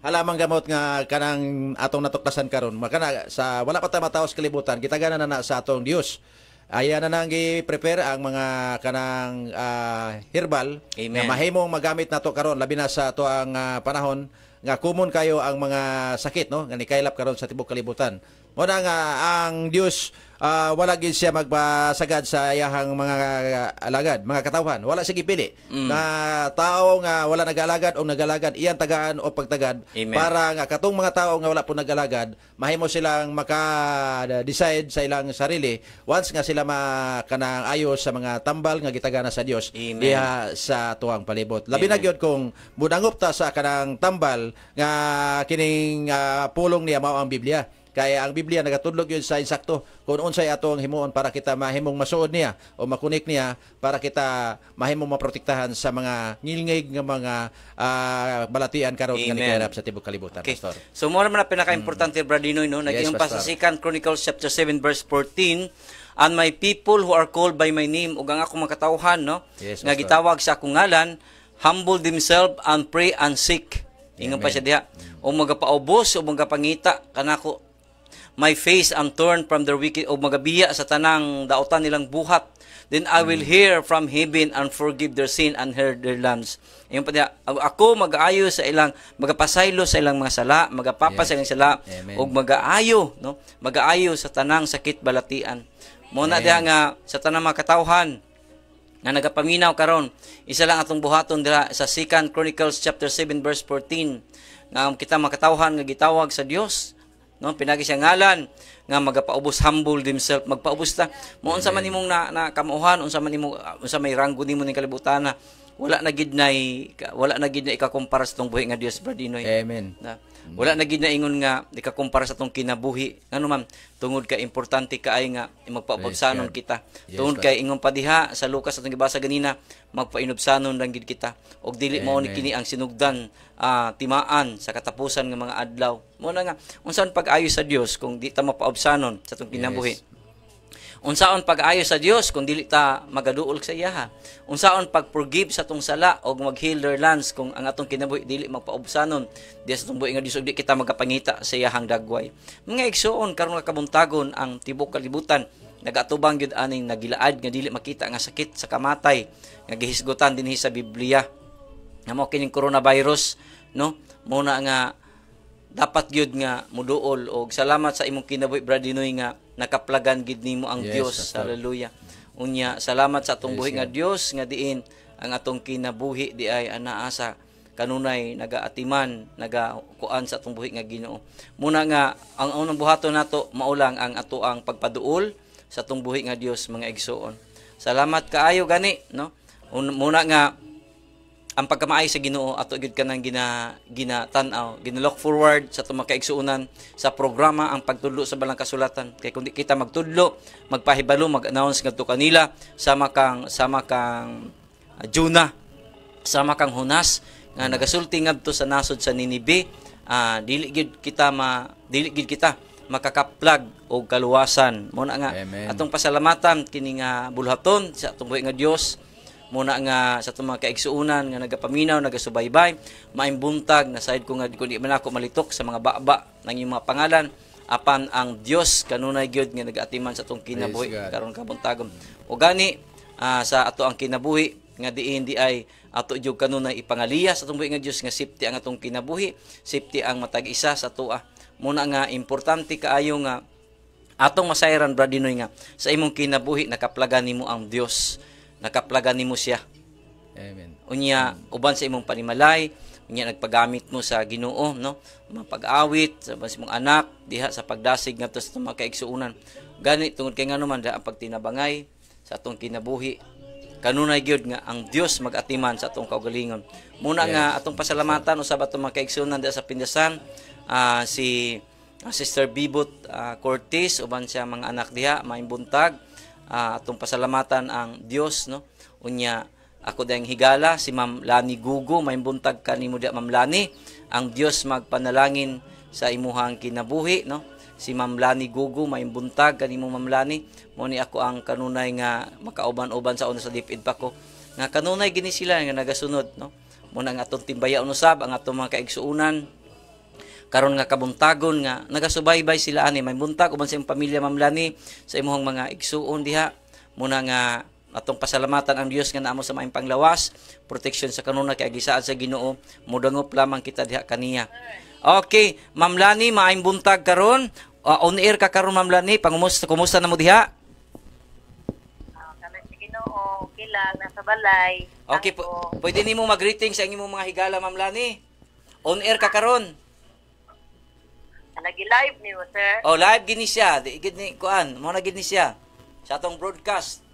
halamang gamot nga kanang atong natuklasan karon makana sa wala pa ta mataos kalibutan gitagana na sa atong Dios. Aya na nang gi-prepare ang mga kanang herbal nga mahimong magamit nato karon labi na sa ato ang panahon nga common kayo ang mga sakit, no, nga nikaylap karon sa tibuok kalibutan. Mo na nga ang Dios wala gid siya magpasagad sa iyahang mga alagad, mga katawhan. Wala siya gipili na tao nga wala nag-alagad o nag-alagad, iyang tagaan o pagtagad. Para nga katong mga tao nga wala po nag-alagad, mahimo silang maka-decide sa ilang sarili once nga sila makanang ayos sa mga tambal nga gitagana sa Dios diha sa tuwang palibot. Labi na gyud kung mudangop ta sa kanang tambal nga kining pulong niya mao ang Biblia. Kaya ang Biblia nagatudlog yun sa insakto kung unsay atong himuon para kita mahimong masuod niya o makunik niya para kita mahimong maprotektahan sa mga ngilngig nga mga balatian karon nga nikaharap sa tibuok kalibutan, Pastor. So mo naman na pinaka-importante, Brad Dinoy, no? Naging pa sa 2 Chronicles chapter 7 verse 14, and my people who are called by my name, ug ang akong mga katawhan, no? Nga gitawag sa akong ngalan, humble themselves and pray and seek. Ingon pa siya diha. O magapaubos o magapangita kanako my face and turn from their wicked, o magabiya sa tanang daotan nilang buhat, then I will hear from heaven and forgive their sin and heal their lands. Yung pa diha, ako mag-aayo sa ilang, magapasaylo sa ilang mga sala, magapapa sa ilang sala, o mag-aayo, no? Mag-aayo sa tanang sakit balatian. Muna diha nga sa tanang mga katawhan na nagapaminaw karon, isa lang atong buhaton diha sa 2 Chronicles chapter 7 verse 14 nga kita makatawhan nga gitawag sa Dios, no, pinagi siya ngalan nga magapaubos, humble themselves, magpaubos ta mo unsa man imong na kamuhan, unsa man imong unsa may ranggo nimo ning kalibutan na wala na gid na ikakumpara sa tong buhi nga Dios, Brad Dinoy. Amen. Wala na gid na ingon nga ikakumpara sa tong kinabuhi. Ngano man, tungod kay importante kaay nga magpaubsanon kita. Tungod kay ingon pa diha sa Lucas atong gibasa ganina, magpainubsanon lang gid kita. Og dili mao ni kini ang sinugdan timaan sa katapusan nga mga adlaw. Mo na nga unsaon pag-ayo sa Dios kung di ta mapaubsanon sa tong kinabuhi. Unsaon pag-ayo sa Dios kung dili ta magaduol sa iya? Unsaon pag-forgive sa atong sala o mag-heal their lands kung ang atong kinabuhi dili magpaubsanon diya sa atong buhi nga Dios ug di kita magapangita sa iyahang dagway. Mga igsoon karon nga kabuntagon ang tibok kalibutan nagatubang gyud aning nagilaad nga dili makita nga sakit sa kamatay nga gihisgutan dinhi sa Biblia. Nga mao kining coronavirus, no? Muna nga dapat gyud nga muduol og salamat sa imong kinabuhi Brad Dinoy nga nakaplagan gid nimo ang Yes, Dios. Pastor. Hallelujah. Unya salamat sa atong Yes, buhi nga God. Dios nga diin ang atong kinabuhi di ay anaa sa kanunay nagaatiman nagakuan sa atong buhi nga Ginoo. Muna nga ang unang buhaton nato maulang ang ato ang pagpaduol sa atong buhi nga Dios mga igsoon. Salamat kaayo gani, no? Muna nga ang pagkamaay sa Ginoo ato gyud kanang ginatan-aw, ginalook forward sa atong makaigsuonan sa programa ang pagtudlo sa balang kasulatan. Kay kun di kita magtudlo, magpahibalo, mag-announce ngadto kanila sama kang Juna, sama kang Hunas nga nagasulti ngadto sa nasod sa Ninibe, dili gid kita makakaplag og kaluwasan. Muna nga Amen. atong pasalamatan kini nga bulhaton sa atong buhi nga Dios. Muna nga sa itong mga kaigsuunan nga nagapaminaw, nagasubaybay, maimbuntag, nasaid ko nga kung di man ako malitok sa mga baba ng iyong mga pangalan, apan ang Dios kanunay gyud nga nagaatiman sa itong kinabuhi Praise God. karon kabuntagon. O gani, sa ato ang kinabuhi, nga diin di ay ato gyud kanunay ipangaliya sa itong buhi nga Dios nga safety ang atong kinabuhi, safety ang matag-isa sa atoa. Muna nga, importante kaayo nga atong masayran Brad Dinoy nga sa imong kinabuhi nakaplagan nimo ang Dios. Nakaplagan nimo siya. Amen. Unya uban sa imong panimalay, unya nagpagamit mo sa Ginoo, no? Mapag-awit sa imong anak diha sa pagdasig ngadto sa mga kaigsuonan. Gani tungod kay ngano man ang pagtinabangay sa atong kinabuhi. Kanunay gyud nga ang Dios mag-atiman sa atong kaugalingon. Muna Yes. nga atong pasalamatan usab atong mga kaigsuonan diha sa Pindasan, si Sister Bibot Cortez uban siya mga anak diha maimbuntag. Atong pasalamatan ang Dios, no? Unya ako dayang higala si Ma'am Lani Gugo, maimbuntag kanimo diha Ma'am Lani. Ang Dios magpanalangin sa imuhang kinabuhi, no? Si Ma'am Lani Gugo maimbuntag kanimo Ma'am Lani. Mo ni ako ang kanunay nga makauban-uban sa una sa dipid pa ko. Nga kanunay gini sila nga nagasunod, no? Muna nga atong timbayaon usab ang atong mga kaigsuunan karon nga kabuntagon nga nagasubaybay sila ani may buntag uban sa imong pamilya Ma'am Lani sa imong mga igsuon diha. Muna nga atong pasalamatan ang Dios nga naamo sa maayong panglawas, protection sa kanuna kay gisaad sa Ginoo, mudangop lamang kita diha kaniya. Okay, Ma'am Lani, maayong buntag karon. On air ka karon Ma'am Lani, kumusta na mo diha? Kami si Ginoo, okay lang, nasa balay. Okay, pwede nimo mag-greeting sa inyong mga higala Ma'am Lani. On air ka karon. Nag-live niyo, sir. Oh, live gini siya. Di gid ni kuan, mo na gid ni siya sa atong broadcast.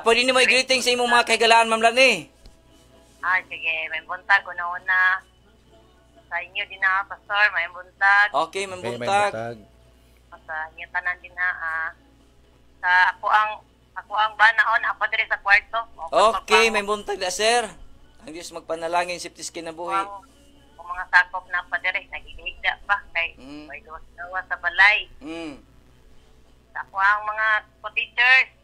Pwede nimo i-greeting sa imong mga kahigalaan Ma'am Lani. Sige, may buntag una-una. Sa inyo din na, Pastor, may buntag. Okay, Ma'am Okay, may Buntag. buntag. Sa inyo tanan din na. Sa ako ang banaon, ako diri sa kwarto. Okay, may buntag da sir. Ang Diyos magpanalangin siptis kinabuhi. Kung mga sakop na pa diri, nagigigda pa kay may gawa sa balay. Sa ako ang mga co-teachers,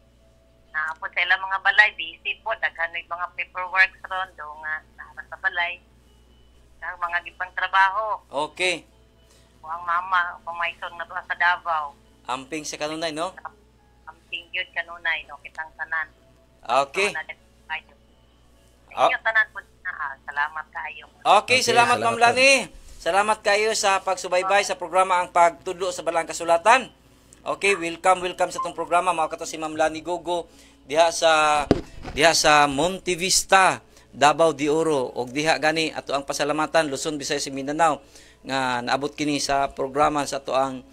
naapod sa ilang mga balay, busy po, daghan may mga paperwork ron, do nga nara sa balay. Ang mga gipang trabaho. Okay. Kung ang mama, kung may son na doon sa Davao, Amping sa kanunay, no? ang tingyod kanunay, no, kitang tanan. Okay. Inyo tanan po na, salamat kayo. Okay, salamat Ma'am Lani. Salamat kayo sa pagsubaybay sa programa ang pagtudlo sa Balang Kasulatan. Okay, welcome sa itong programa. Mao kato si Ma'am Lani Gogo diha sa Monte Vista, Davao de Oro. Og diha gani ato ang pasalamatan Luzon, Visayas, Mindanao nga naabot kini sa programa sa ato ang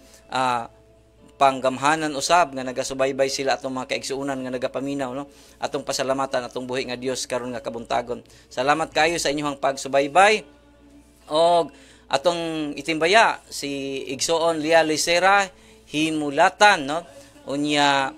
panggamhanan usab nga nagasubaybay sila atong mga kaigsuunan nga nagapaminaw, no? Atong pasalamatan atong buhi nga Dios karon nga kabuntagon. Salamat kayo sa inyong pagsubaybay. Og atong itimbaya si Igsoon Lia Licera Himulatan, no? Unya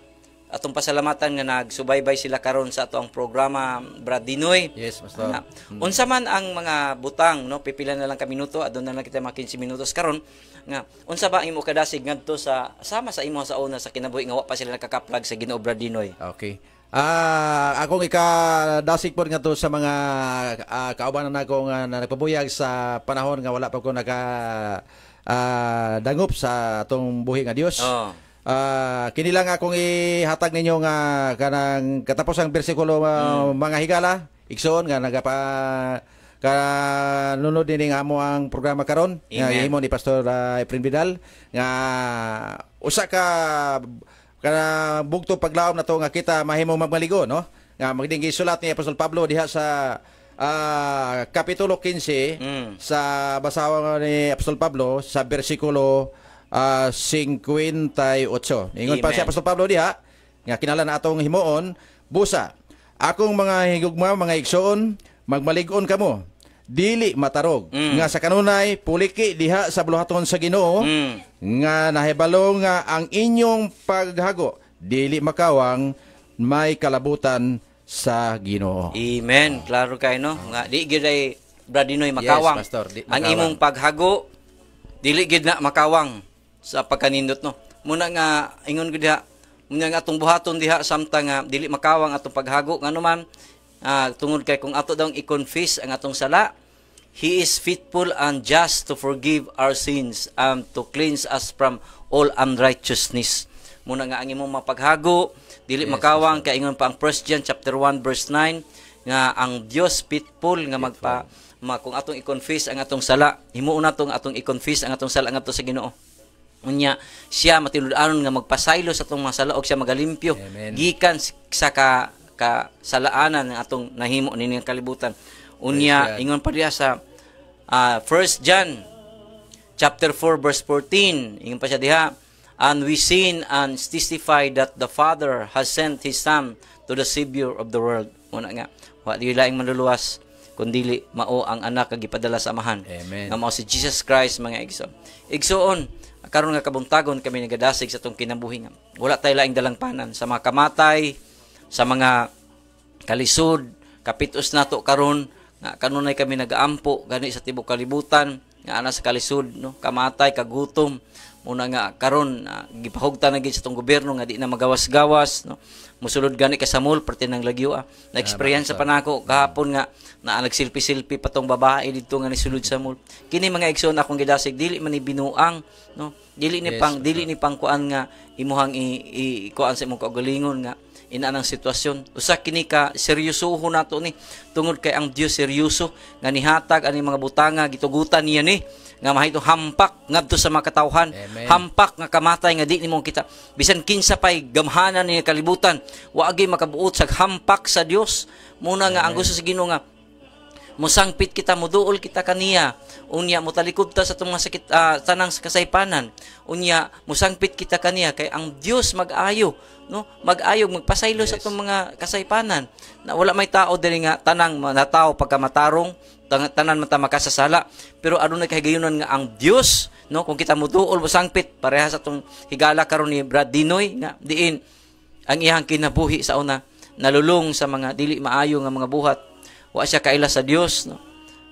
atong pasalamatan nga nagsubaybay sila karon sa atong programa Brad Dinoy. Yes, Pastor. Unsa man ang mga butang, no, pipila na lang ka minuto, adon na lang kita mga 15 minutos karon nga unsa ba ang imo kadasig ngadto sa sama sa imo sa una sa kinabuhi nga wa pa sila nakakaplag sa Ginoo Brad Dinoy. Okay. Akong ikadasig po nga to sa mga kaubanan nako nga na nagpabuyag sa panahon nga wala pa ko dangup sa atong buhi nga Dios. Oh. Kini lang akong ihatag ninyo nga kanang katapos ang bersikulo mga higala igsoon nga kanunod din nga amo ang programa karon nga himo ni Pastor Efren Vidal nga usa ka bugto paglaom na to nga kita mahimo magmaligo, no, nga magding gisulat ni Apostol Pablo diha sa kapitulo 15 sa basawa ni Apostol Pablo sa bersikulo 58. Ingon pa si Apostol Pablo diha nga kinahanglan na atong himuon busa. Akong mga higugma, mga igsoon, magmalig-on kamo. Dili matarog nga sa kanunay puliki diha sa buluhaton sa Ginoo nga nahibalo nga ang inyong paghago dili makawang may kalabutan sa Ginoo. Amen. Klaro kay no nga di gid ay Brad Dinoy makawang. Yes, Pastor, ang imong paghago dili gid na makawang sa pagkanindot, no. Muna nga ingon ko diha, muna nga atong buhaton diha samtang nga dili makawang atong paghago ngano man tungod kay kung ato daw i-confess ang atong sala, He is faithful and just to forgive our sins and to cleanse us from all unrighteousness. Muna nga ang imong mapaghago dili makawang kay ingon pa ang 1 John chapter 1 verse 9 nga ang Dios faithful nga kung atong i-confess ang atong sala, himuon natong atong i-confess ang atong sala ngadto sa Ginoo. Unya siya matinud-anon nga magpasaylo sa atong mga sala og siya magalimpyo gikan sa kasalaanan ng atong nahimo nining kalibutan. Unya ingon pa diha sa 1 John chapter 4 verse 14, ingon pa siya diha, and we seen and testify that the Father has sent His Son to the Savior of the world. Una nga wa di laing manluluwas kundili mao ang anak nga gipadala sa amahan. Nga mao si Jesus Christ, mga igsoon. Karon nga kabuntagon kami nagadasig sa atong kinabuhi nga wala tay laing dalangpanan sa mga kamatay, sa mga kalisod, kapitos nato karon nga kanunay kami nagaampo gani sa tibuok kalibutan nga ana sa kalisod, no, kamatay, kagutom. Muna nga karon gipahugtan na gid sa atong gobyerno nga di na magawas-gawas, no. Musulod gani ka sa mall perti nang lagyo na experience pa nako kahapon nga na nagsilpi-silpi patong babae didto nga nisulod sa mall. Kini mga igsoon akong gidasig dili man ni binuang, no, dili ni pang kuan nga imuhang kuan sa imong kaugalingon nga ina nang sitwasyon. Usa kini ka seryosohon nato ni tungod kay ang Dios seryoso nga nihatag ani mga butanga gitugutan niya ni nga mahito hampak ngadto sa mga katawhan. Hampak nga kamatay nga di nimo kita bisan kinsa pay gamhanan ni kalibutan wa agi makabuot sa hampak sa Dios. Muna nga ang gusto sa Ginoo nga musangpit kita, muduol kita kaniya. Unya mutalikod ta sa itong mga sakit, tanang kasaypanan. Unya musangpit kita kaniya kay ang Dios mag-ayo, no, mag-ayog magpasaylo sa itong mga kasaypanan na wala may tao diri nga tanang natao pagkamatarong tanan man ta makasasala, pero adunay kahigayunan nga ang Dios, no, kung kita muduol musangpit pareha sa itong higala karon ni Brad Dinoy nga diin ang iyang kinabuhi sa una nalulong sa mga dili maayo nga mga buhat. Wa siya kaila sa Dios, no?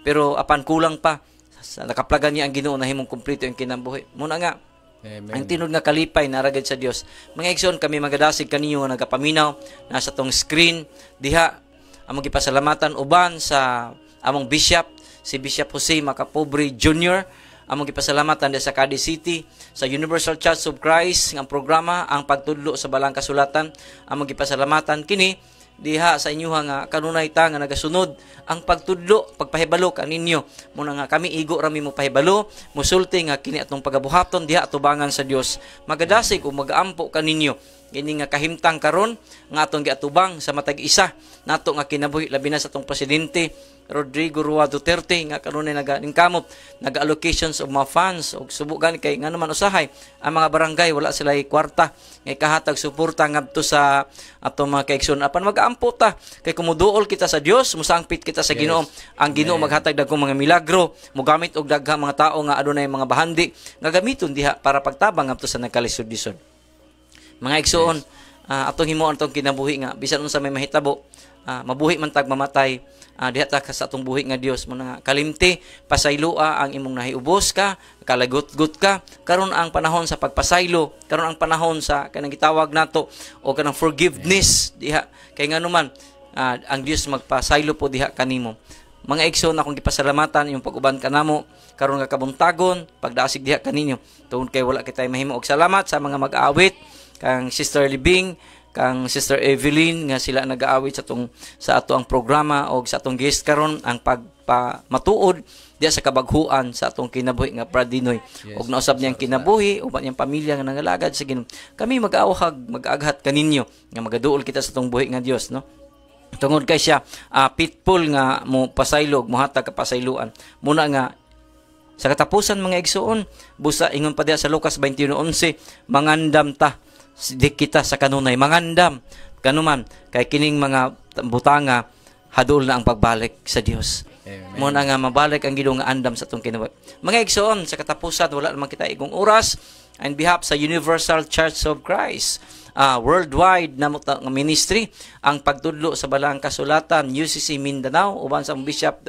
Pero apan kulang pa sa nakaplagan niya ang Ginoo na himong kumpleto ang kinabuhi. Muna nga ang tinud nga kalipay naragad sa Dios. Mga igsoon, kami magadasig kaniyo nga nagapaminaw nasa tong screen diha among gipasalamatan uban sa among bishop, si Bishop Jose Macapobre Jr. Among gipasalamatan sa Cadiz City, sa Universal Church of Christ nga programa ang pagtudlo sa balang kasulatan. Among gipasalamatan kini diha sa inyo nga kanunay ta nga nagasunod ang pagtudlo, pagpahibalo kaninyo. Muna nga kami igo rami mo pahibalo, musulti nga kini atong pagabuhaton diha atubangan sa Dios. Magadasig o magaampo kaninyo. Kini nga kahimtang karon nga atong giatubang sa matag isa nato nga kinabuhi labi na sa atong presidente Rodrigo Roa Duterte nga kanunay naga-ingkamot naga-allocations of mga funds og subukan kay nga naman usahay ang mga barangay wala sila kwarta nga kahatag suporta ngadto sa atong mga kaigsoon apan mag-ampo ta kay kumuduol kita sa Dios musangpit kita sa Ginoo. Ang Ginoo maghatag dagkong mga milagro, mogamit og daghang mga tao nga adunay mga bahandi nga gamiton diha para pagtabang ngadto sa nagkalisod-lisod. Mga igsoon, atong himuon atong kinabuhi nga bisan unsa may mahitabo, mabuhi man tag mamatay, diha ta sa atong buhi nga Dios mo nga kalimti pasaylua ang imong nahiubos ka, kalagot-gut ka, karon ang panahon sa pagpasaylo, karon ang panahon sa kanang gitawag nato o kanang forgiveness diha kay nganuman ang Dios magpasaylo po diha kanimo. Mga igsoon, akong gipasalamatan yung pag-uban kanamo karon nga kabuntagon pagdaasig diha kaninyo tungod kay wala kitay mahimo. Og salamat sa mga mag-aawit kang Sister Libing, kang Sister Evelyn nga sila nag-aawit sa ato ang programa og sa atong guest karon ang pagpamatuod diha sa kabaghuan sa atong kinabuhi nga Brad Dinoy. Og nausab niyang kinabuhi uban niyang pamilya nga nangalagad sa Ginoo. Kami mag-awhag mag-aghat kaninyo nga magaduol kita sa atong buhi nga Dios, no? Tungod kay siya pitful nga mo pasaylog, mohatag ka pasayloan. Muna nga sa katapusan mga igsoon, busa ingon pa diha sa Lucas 21:11, mangandam ta di kita sa kanunay, mangandam kanuman kay kining mga butanga hadol na ang pagbalik sa Dios. Muna nga mabalik ang Ginoo nga andam sa atong kinabuhi. Mga igsoon, sa katapusan wala naman kita igong oras. On behalf sa Universal Church of Christ, worldwide na ministry, ang pagtudlo sa Balang Kasulatan, UCC Mindanao, uban sa Bishop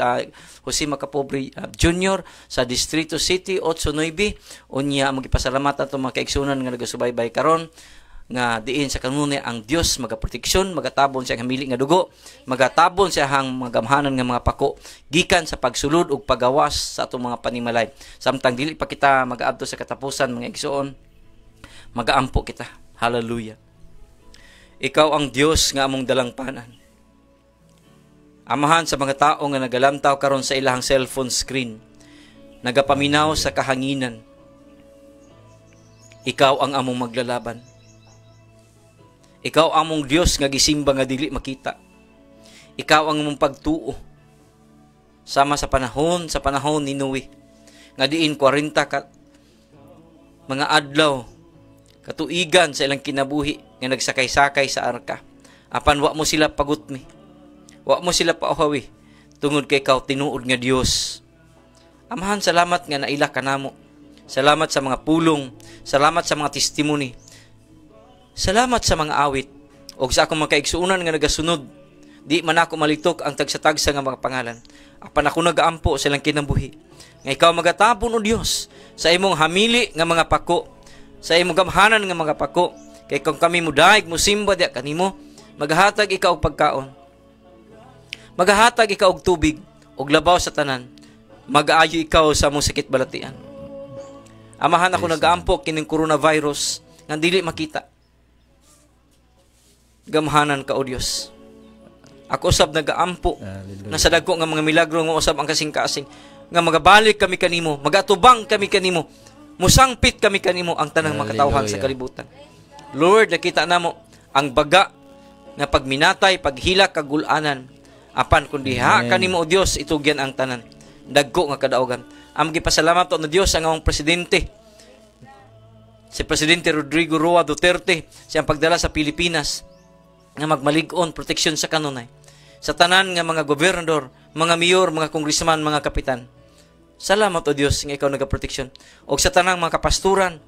Jose Macapobre Jr. sa Distrito City, 8-9, unya magipasalamatan itong mga kaigsunan nga nagasubaybay karon nga diin sa kanunay ang Dios magaproteksyon, magatabon siya ang hamili nga dugo, magatabon siya ang magamhanan nga mga pako gikan sa pagsulod ug pagawas sa atong mga panimalay. Samtang dili pa kita magaadto sa katapusan mga igsoon, magaampo kita. Hallelujah. Ikaw ang Dios nga among dalangpanan. Amahan sa mga tao nga nagalantaw karon sa ilahang cellphone screen, nagapaminaw sa kahanginan. Ikaw ang among maglalaban. Ikaw among Dios nga gisimba nga dili makita. Ikaw ang among pagtuo. Sama sa panahon ni Noe, nga diin 40 ka mga adlaw katuigan sa ilang kinabuhi nga nagsakay-sakay sa arka. Apan wa mo sila pagutmi. Wa mo sila pauhawi tungod kay ikaw tinuod nga Dios. Amahan, salamat nga naila kanamo. Salamat sa mga pulong, salamat sa mga testimony. Salamat sa mga awit o sa akong mga kaigsuunan nga nagasunod. Di man ako malitok ang tagsa-tagsa nga mga pangalan. Apan ako nagaampo sa ilang kinabuhi. Nga ikaw magatabon o Dios sa imong hamili nga mga pako, sa imong gamhanan nga mga pako. Kay kung kami mudaig mo simba diya kanimo, maghatag ikaw og pagkaon. Maghatag ikaw og tubig og labaw sa tanan. Mag-aayo ikaw sa among sakit balatian. Amahan, ako nagaampo kining coronavirus nga dili makita. Gamhanan ka o Dios. Ako usab nagaampo na sa dagko nga mga milagro nga usab ang kasing-kasing nga magabalik kami kanimo, magatubang kami kanimo, musangpit kami kanimo ang tanang makatawhan sa kalibutan. Lord, nakita namo ang baga nga pagminatay, paghila kagulanan. Apan kundi ha kanimo o Dios itugyan ang tanan. Dagko nga kadaugan. Ang gipasalamat to na Dios ang among presidente. Si Presidente Rodrigo Roa Duterte, siyang pagdala sa Pilipinas nga magmalig-on proteksyon sa kanunay. Sa tanan nga mga gobernador, mga mayor, mga congressman, mga kapitan. Salamat o Dios nga ikaw nagaproteksyon. O sa tanang mga kapasturan,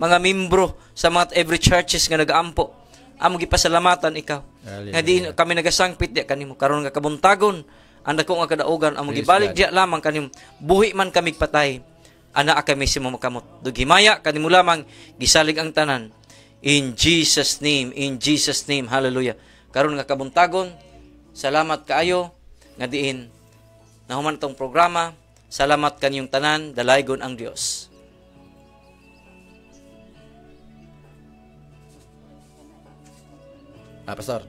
mga membro sa mga every churches nga nagaampo, among gipasalamatan ikaw. Nga di kami nagasangpit diya kanimo karon nga kabuntagon, ang dako nga kadaugan among gibalik diya lamang kanimo. Buhi man kami patay, ana kami simo makamot. Dugimaya kanimo lamang gisalig ang tanan. In Jesus' name, hallelujah. Karon nga kabuntagon, salamat kaayo nga diin nahuman itong programa. Salamat kanyong tanan, dalaygon ang Dios. Pastor.